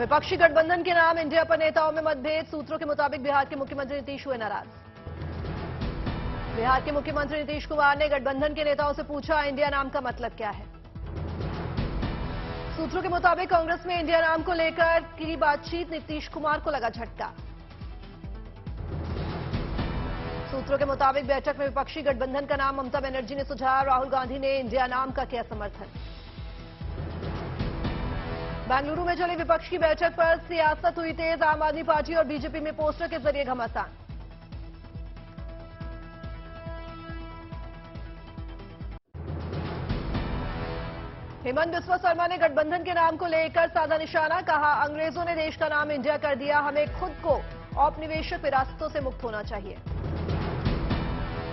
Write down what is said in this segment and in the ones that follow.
विपक्षी गठबंधन के नाम इंडिया पर नेताओं में मतभेद। सूत्रों के मुताबिक बिहार के मुख्यमंत्री नीतीश हुए नाराज। बिहार के मुख्यमंत्री नीतीश कुमार ने गठबंधन के नेताओं से पूछा, इंडिया नाम का मतलब क्या है। सूत्रों के मुताबिक कांग्रेस में इंडिया नाम को लेकर की बातचीत, नीतीश कुमार को लगा झटका। सूत्रों के मुताबिक बैठक में विपक्षी गठबंधन का नाम ममता बनर्जी ने सुझाया, राहुल गांधी ने इंडिया नाम का किया समर्थन। बेंगलुरु में चली विपक्ष की बैठक पर सियासत हुई तेज। आम आदमी पार्टी और बीजेपी में पोस्टर के जरिए घमासान। हेमंत बिस्वा शर्मा ने गठबंधन के नाम को लेकर साधा निशाना, कहा अंग्रेजों ने देश का नाम इंडिया कर दिया, हमें खुद को औपनिवेशिक विरासतों से मुक्त होना चाहिए।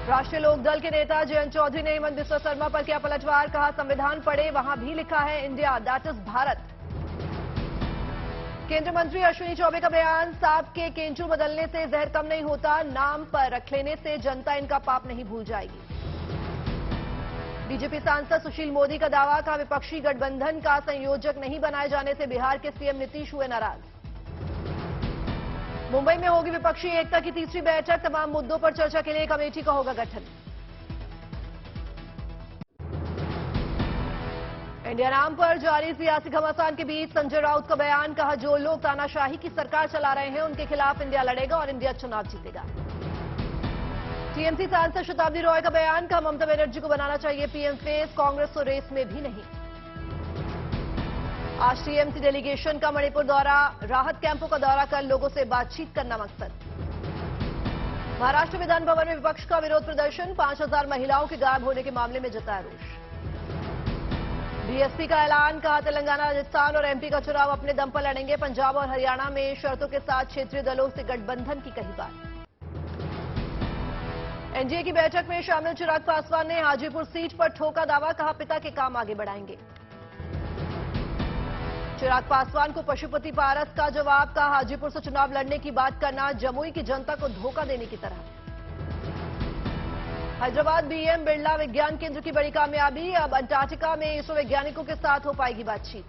राष्ट्रीय लोकदल के नेता जयंत चौधरी ने हेमंत बिस्वा शर्मा पर किया पलटवार, कहा संविधान पढ़े, वहां भी लिखा है इंडिया, दैट इज भारत। केंद्रीय मंत्री अश्विनी चौबे का बयान, सांप के केंचू बदलने से जहर कम नहीं होता, नाम पर रख लेने से जनता इनका पाप नहीं भूल जाएगी। बीजेपी सांसद सुशील मोदी का दावा, का विपक्षी गठबंधन का संयोजक नहीं बनाए जाने से बिहार के सीएम नीतीश हुए नाराज। मुंबई में होगी विपक्षी एकता की तीसरी बैठक, तमाम मुद्दों पर चर्चा के लिए कमेटी का होगा गठन। इंडिया नाम पर जारी सियासी घमासान के बीच संजय राउत का बयान, कहा जो लोग तानाशाही की सरकार चला रहे हैं उनके खिलाफ इंडिया लड़ेगा और इंडिया चुनाव जीतेगा। टीएमसी सांसद शताब्दी रॉय का बयान, कहा ममता बनर्जी को बनाना चाहिए पीएम फेस, कांग्रेस तो रेस में भी नहीं। आज टीएमसी डेलीगेशन का मणिपुर दौरा, राहत कैंपों का दौरा कर लोगों से बातचीत करना मकसद। महाराष्ट्र विधान भवन में विपक्ष का विरोध प्रदर्शन, 5000 महिलाओं के गायब होने के मामले में जताया रोष। बीएसपी का ऐलान, कहा तेलंगाना, राजस्थान और एमपी का चुनाव अपने दम पर लड़ेंगे, पंजाब और हरियाणा में शर्तों के साथ क्षेत्रीय दलों से गठबंधन की कही बात। एनडीए की बैठक में शामिल चिराग पासवान ने हाजीपुर सीट पर ठोका दावा, कहा पिता के काम आगे बढ़ाएंगे। चिराग पासवान को पशुपति पारस का जवाब, कहा हाजीपुर से चुनाव लड़ने की बात करना जमुई की जनता को धोखा देने की तरह। हैदराबाद बीएम बिरला विज्ञान केंद्र की बड़ी कामयाबी, अब अंटार्कटिका में इसरो वैज्ञानिकों के साथ हो पाएगी बातचीत।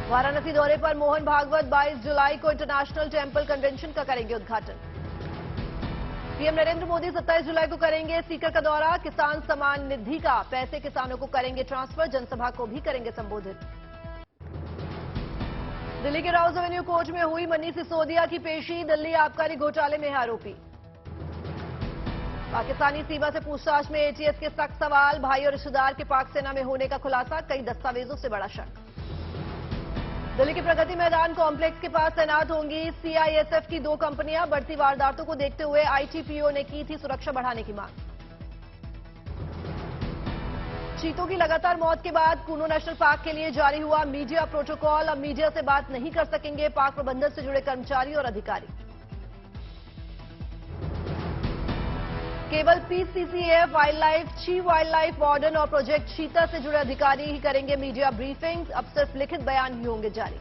वाराणसी दौरे पर मोहन भागवत 22 जुलाई को इंटरनेशनल टेंपल कन्वेंशन का करेंगे उद्घाटन। पीएम नरेंद्र मोदी 27 जुलाई को करेंगे सीकर का दौरा, किसान सम्मान निधि का पैसे किसानों को करेंगे ट्रांसफर, जनसभा को भी करेंगे संबोधित। दिल्ली के राउज एवेन्यू कोर्ट में हुई मनीष सिसोदिया की पेशी, दिल्ली आबकारी घोटाले में है आरोपी। पाकिस्तानी सीमा से पूछताछ में एटीएस के सख्त सवाल, भाई और रिश्तेदार के पाक सेना में होने का खुलासा, कई दस्तावेजों से बड़ा शक। दिल्ली के प्रगति मैदान कॉम्प्लेक्स के पास तैनात होंगी सीआईएसएफ की 2 कंपनियां, बढ़ती वारदातों को देखते हुए आईटीपीओ ने की थी सुरक्षा बढ़ाने की मांग। चीतों की लगातार मौत के बाद कूनो नेशनल पार्क के लिए जारी हुआ मीडिया प्रोटोकॉल, अब मीडिया से बात नहीं कर सकेंगे पार्क प्रबंधन से जुड़े कर्मचारी और अधिकारी। केवल PCCF, wild life, chief wild life warden और प्रोजेक्ट चीता से जुड़े अधिकारी ही करेंगे मीडिया ब्रीफिंग्स, अब सिर्फ लिखित बयान ही होंगे जारी।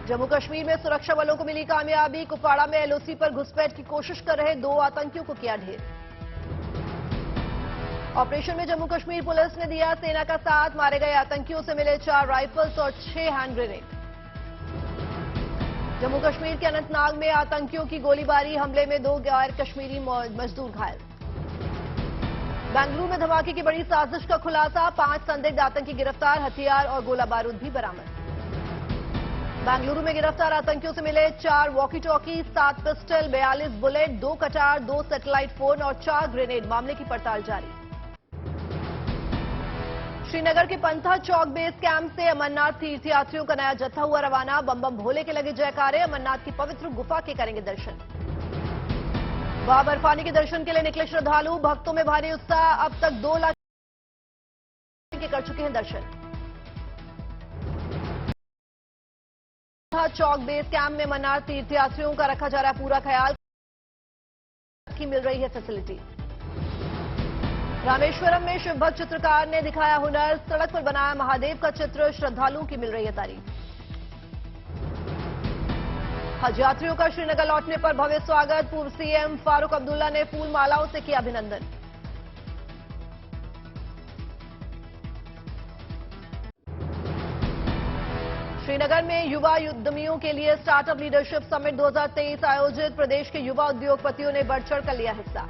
जम्मू कश्मीर में सुरक्षा बलों को मिली कामयाबी, कुपवाड़ा में एलओसी पर घुसपैठ की कोशिश कर रहे 2 आतंकियों को किया ढेर। ऑपरेशन में जम्मू कश्मीर पुलिस ने दिया सेना का साथ, मारे गए आतंकियों से मिले 4 राइफल्स और 6 हैंड ग्रेनेड। जम्मू कश्मीर के अनंतनाग में आतंकियों की गोलीबारी, हमले में 2 गैर कश्मीरी मजदूर घायल। बेंगलुरु में धमाके की बड़ी साजिश का खुलासा, 5 संदिग्ध आतंकी गिरफ्तार, हथियार और गोला बारूद भी बरामद। बेंगलुरु में गिरफ्तार आतंकियों से मिले 4 वॉकी टॉकी, 7 पिस्टल, 42 बुलेट, 2 कटार, 2 सैटेलाइट फोन और 4 ग्रेनेड, मामले की पड़ताल जारी। श्रीनगर के पंथा चौक बेस कैंप से अमरनाथ तीर्थयात्रियों का नया जत्था हुआ रवाना, बम बम भोले के लगे जयकारे, अमरनाथ की पवित्र गुफा के करेंगे दर्शन। बाबा बर्फानी के दर्शन के लिए निकले श्रद्धालु, भक्तों में भारी उत्साह, अब तक 2 लाख के कर चुके हैं दर्शन। चौक बेस कैंप में अमरनाथ तीर्थयात्रियों का रखा जा रहा है पूरा ख्याल, की मिल रही है फैसिलिटी। रामेश्वरम में शिव भक्त चित्रकार ने दिखाया हुनर, सड़क पर बनाया महादेव का चित्र, श्रद्धालुओं की मिल रही है तारीफ। हज यात्रियों का श्रीनगर लौटने पर भव्य स्वागत, पूर्व सीएम फारूक अब्दुल्ला ने फूल मालाओं से किया अभिनंदन। श्रीनगर में युवा उद्यमियों के लिए स्टार्टअप लीडरशिप समिट 2023 आयोजित। प्रदेश के युवा उद्योगपतियों ने बढ़ चढ़कर लिया हिस्सा।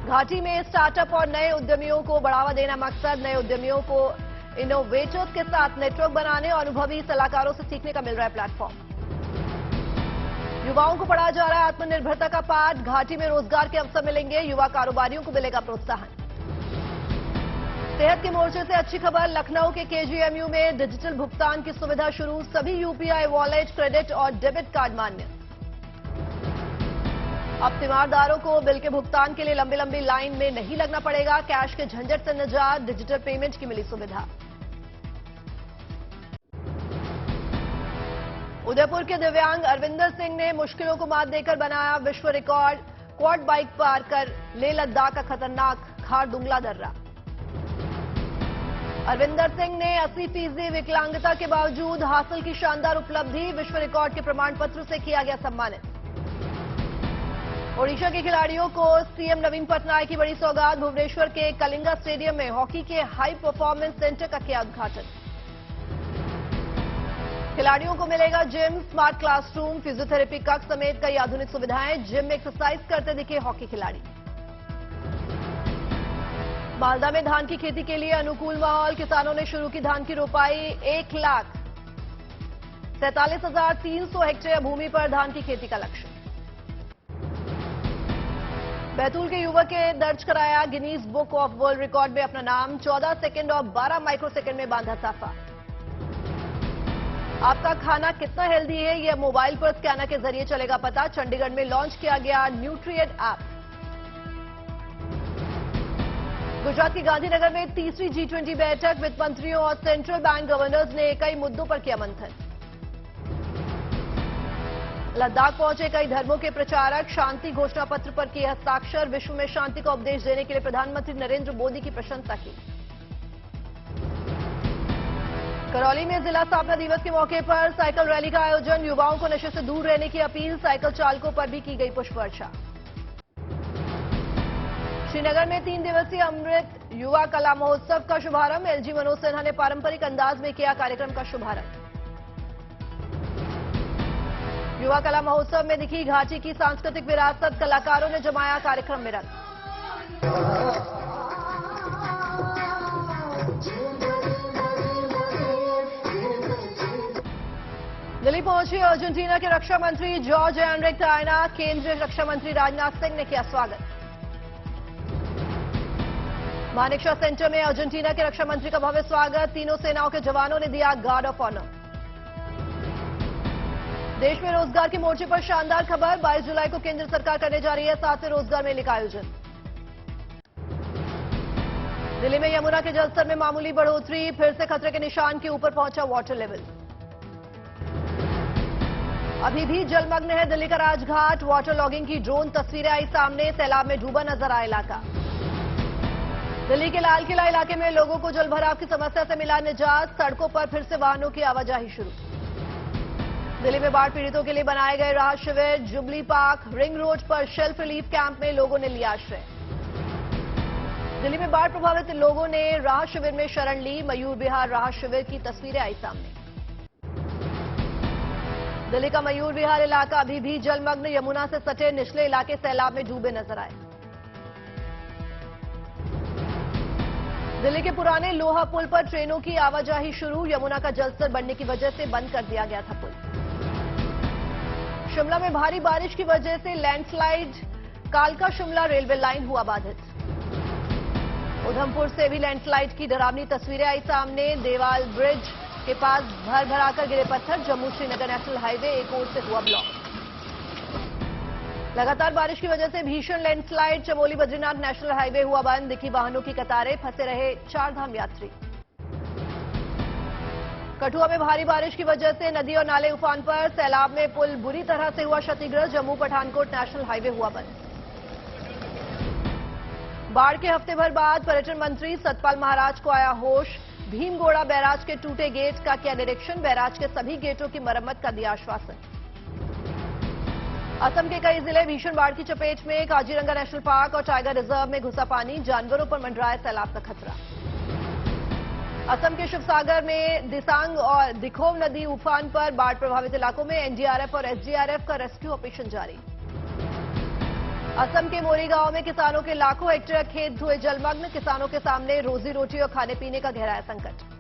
घाटी में स्टार्टअप और नए उद्यमियों को बढ़ावा देना मकसद। नए उद्यमियों को इनोवेटर्स के साथ नेटवर्क बनाने और अनुभवी सलाहकारों से सीखने का मिल रहा है प्लेटफॉर्म। युवाओं को पढ़ाया जा रहा है आत्मनिर्भरता का पाठ। घाटी में रोजगार के अवसर मिलेंगे। युवा कारोबारियों को मिलेगा प्रोत्साहन। सेहत के मोर्चे से अच्छी खबर। लखनऊ के केजीएमयू में डिजिटल भुगतान की सुविधा शुरू। सभी यूपीआई वॉलेट, क्रेडिट और डेबिट कार्ड मान्य। अब तीमारदारों को बिल के भुगतान के लिए लंबी लंबी लाइन में नहीं लगना पड़ेगा। कैश के झंझट से निजात, डिजिटल पेमेंट की मिली सुविधा। उदयपुर के दिव्यांग अरविंदर सिंह ने मुश्किलों को मात देकर बनाया विश्व रिकॉर्ड। क्वाड बाइक पार कर ले लद्दाख का खतरनाक खार दुंगला दर्रा। अरविंदर सिंह ने 80% विकलांगता के बावजूद हासिल की शानदार उपलब्धि। विश्व रिकॉर्ड के प्रमाण पत्र से किया गया सम्मानित। ओडिशा के खिलाड़ियों को सीएम नवीन पटनायक की बड़ी सौगात। भुवनेश्वर के कलिंगा स्टेडियम में हॉकी के हाई परफॉर्मेंस सेंटर का किया उद्घाटन। खिलाड़ियों को मिलेगा जिम, स्मार्ट क्लासरूम, फिजियोथेरेपी कक्ष समेत कई आधुनिक सुविधाएं। जिम में एक्सरसाइज करते दिखे हॉकी खिलाड़ी। मालदा में धान की खेती के लिए अनुकूल माहौल। किसानों ने शुरू की धान की रोपाई। 1,47,300 हेक्टेयर भूमि पर धान की खेती का लक्ष्य। बैतूल के युवक ने दर्ज कराया Guinness book of world record में अपना नाम। 14 सेकंड और 12 माइक्रोसेकंड में बांधा साफा। आपका खाना कितना हेल्दी है, यह मोबाइल पर स्कैनर के जरिए चलेगा पता। चंडीगढ़ में लॉन्च किया गया न्यूट्रिएंट ऐप। गुजरात के गांधीनगर में तीसरी G20 बैठक। वित्त मंत्रियों और सेंट्रल बैंक गवर्नर्स ने कई मुद्दों पर किया मंथन। लद्दाख पहुंचे कई धर्मों के प्रचारक। शांति घोषणा पत्र पर किए हस्ताक्षर। विश्व में शांति का उपदेश देने के लिए प्रधानमंत्री नरेंद्र मोदी की प्रशंसा की। करौली में जिला स्थापना दिवस के मौके पर साइकिल रैली का आयोजन। युवाओं को नशे से दूर रहने की अपील। साइकिल चालकों पर भी की गई पुष्प वर्षा। श्रीनगर में 3 दिवसीय अमृत युवा कला महोत्सव का शुभारंभ। एलजी मनोज सिन्हा ने पारंपरिक अंदाज में किया कार्यक्रम का शुभारंभ। युवा कला महोत्सव में दिखी घाटी की सांस्कृतिक विरासत। कलाकारों ने जमाया कार्यक्रम में रंग। दिल्ली पहुंची अर्जेंटीना के रक्षा मंत्री जॉर्ज एनरिक टायना। केंद्रीय रक्षा मंत्री राजनाथ सिंह ने किया स्वागत। मानेकशॉ सेंटर में अर्जेंटीना के रक्षा मंत्री का भव्य स्वागत। तीनों सेनाओं के जवानों ने दिया गार्ड ऑफ ऑनर। देश में रोजगार के मोर्चे पर शानदार खबर। 22 जुलाई को केंद्र सरकार करने जा रही है 7वें रोजगार मेले का आयोजन। दिल्ली में यमुना के जलस्तर में मामूली बढ़ोतरी। फिर से खतरे के निशान के ऊपर पहुंचा वाटर लेवल। अभी भी जलमग्न है दिल्ली का राजघाट। वाटर लॉगिंग की ड्रोन तस्वीरें आई सामने। सैलाब में डूबा नजर आया इलाका। दिल्ली के लाल किला इलाके में लोगों को जलभराव की समस्या से मिला निजात। सड़कों पर फिर से वाहनों की आवाजाही शुरू। दिल्ली में बाढ़ पीड़ितों के लिए बनाए गए राहत शिविर। जुबली पार्क, रिंग रोड पर शेल्फ रिलीफ कैंप में लोगों ने लिया आश्रय। दिल्ली में बाढ़ प्रभावित लोगों ने राहत शिविर में शरण ली। मयूर विहार राहत शिविर की तस्वीरें आई सामने। दिल्ली का मयूर विहार इलाका अभी भी जलमग्न। यमुना से सटे निचले इलाके सैलाब में डूबे नजर आए। दिल्ली के पुराने लोहा पुल पर ट्रेनों की आवाजाही शुरू। यमुना का जलस्तर बढ़ने की वजह से बंद कर दिया गया था पुल। शिमला में भारी बारिश की वजह से लैंडस्लाइड। कालका शिमला रेलवे लाइन हुआ बाधित। उधमपुर से भी लैंडस्लाइड की डरावनी तस्वीरें आई सामने। देवाल ब्रिज के पास भर भराकर गिरे पत्थर। जम्मू श्रीनगर नेशनल हाईवे एक ओर से हुआ ब्लॉक। लगातार बारिश की वजह से भीषण landslide. Chamoli Badrinath national highway हुआ बंद। दिखी वाहनों की कतारें। फंसे रहे 4 धाम यात्री। कठुआ में भारी बारिश की वजह से नदी और नाले उफान पर। सैलाब में पुल बुरी तरह से हुआ क्षतिग्रस्त। जम्मू पठानकोट नेशनल हाईवे हुआ बंद। बाढ़ के हफ्ते भर बाद पर्यटन मंत्री सतपाल महाराज को आया होश। भीमगोड़ा बैराज के टूटे गेट का किया निरीक्षण। बैराज के सभी गेटों की मरम्मत का दिया आश्वासन। असम के कई जिले भीषण बाढ़ की चपेट में। काजीरंगा नेशनल पार्क और टाइगर रिजर्व में घुसा पानी। जानवरों पर मंडराए सैलाब का खतरा। असम के शिवसागर में दिसांग और दिखोम नदी उफान पर। बाढ़ प्रभावित इलाकों में एनडीआरएफ और एसडीआरएफ का रेस्क्यू ऑपरेशन जारी। असम के मोरी गांव में किसानों के लाखों हेक्टेयर खेत हुए जलमग्न। किसानों के सामने रोजी रोटी और खाने पीने का गहराया संकट।